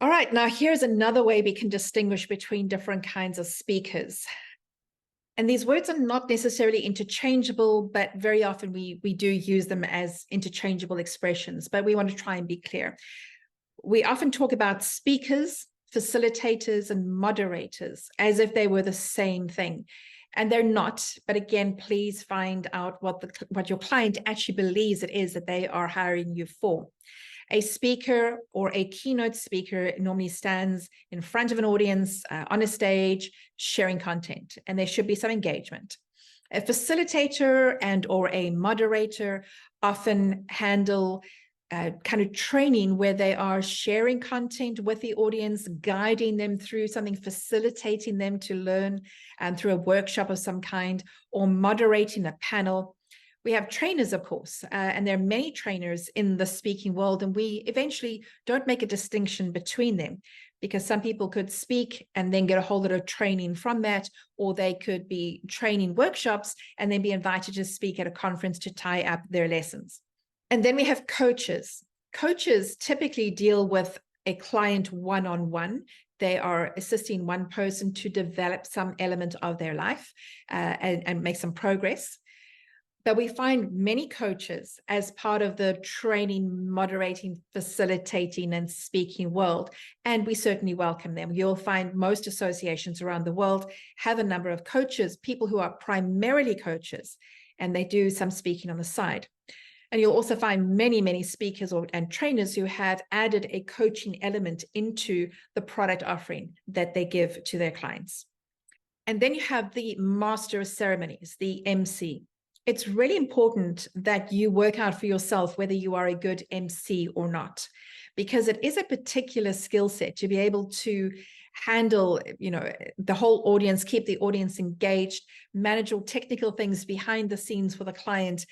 All right, now here's another way we can distinguish between different kinds of speakers. And these words are not necessarily interchangeable, but very often we do use them as interchangeable expressions, but we want to try and be clear. We often talk about speakers, facilitators, and moderators as if they were the same thing. And they're not. But again, please find out what your client actually believes it is that they are hiring you for. A speaker or a keynote speaker normally stands in front of an audience on a stage sharing content, and there should be some engagement. A facilitator and or a moderator often handle kind of training where they are sharing content with the audience, guiding them through something, facilitating them to learn through a workshop of some kind, or moderating a panel. We have trainers, of course, and there are many trainers in the speaking world, and we eventually don't make a distinction between them because some people could speak and then get a whole lot of training from that, or they could be training workshops and then be invited to speak at a conference to tie up their lessons. And then we have coaches. Coaches typically deal with a client one-on-one. They are assisting one person to develop some element of their life and make some progress. But we find many coaches as part of the training, moderating, facilitating, and speaking world, and we certainly welcome them. You'll find most associations around the world have a number of coaches, people who are primarily coaches, and they do some speaking on the side. And you'll also find many, many speakers and trainers who have added a coaching element into the product offering that they give to their clients. And then you have the master of ceremonies, the MC. It's really important that you work out for yourself whether you are a good MC or not, because it is a particular skill set to be able to handle, the whole audience, keep the audience engaged, manage all technical things behind the scenes for the client,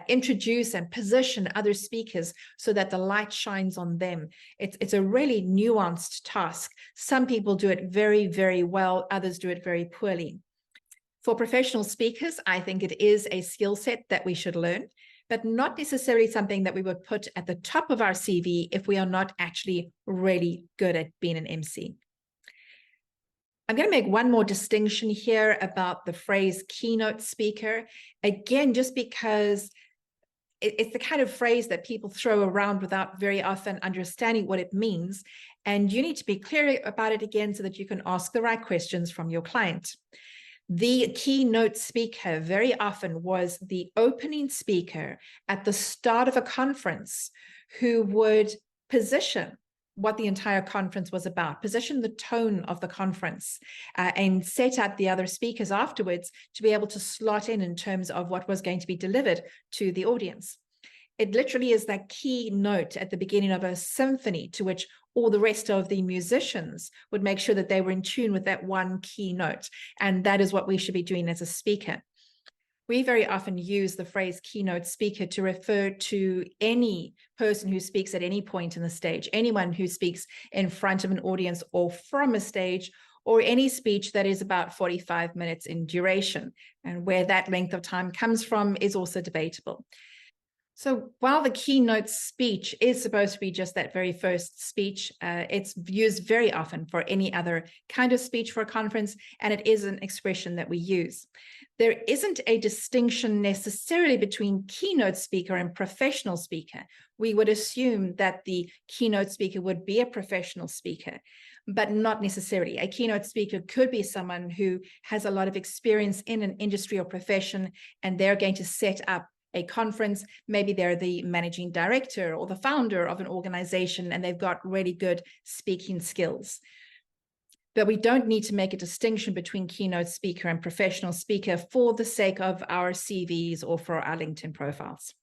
introduce and position other speakers so that the light shines on them. It's a really nuanced task. Some people do it very, very well. Others do it very poorly. For professional speakers, I think it is a skill set that we should learn, but not necessarily something that we would put at the top of our CV if we are not actually really good at being an MC. I'm going to make one more distinction here about the phrase keynote speaker. Again, just because it's the kind of phrase that people throw around without very often understanding what it means. And you need to be clear about it again so that you can ask the right questions from your client. The keynote speaker very often was the opening speaker at the start of a conference who would position what the entire conference was about, position the tone of the conference, and set up the other speakers afterwards to be able to slot in terms of what was going to be delivered to the audience. It literally is that key note at the beginning of a symphony to which all the rest of the musicians would make sure that they were in tune with that one key note. And that is what we should be doing as a speaker. We very often use the phrase keynote speaker to refer to any person who speaks at any point in the stage, anyone who speaks in front of an audience or from a stage, or any speech that is about 45 minutes in duration. And where that length of time comes from is also debatable. So while the keynote speech is supposed to be just that very first speech, it's used very often for any other kind of speech for a conference, and it is an expression that we use. There isn't a distinction necessarily between keynote speaker and professional speaker. We would assume that the keynote speaker would be a professional speaker, but not necessarily. A keynote speaker could be someone who has a lot of experience in an industry or profession, and they're going to set up a conference. Maybe they're the managing director or the founder of an organization, and they've got really good speaking skills. But we don't need to make a distinction between keynote speaker and professional speaker for the sake of our CVs or for our LinkedIn profiles.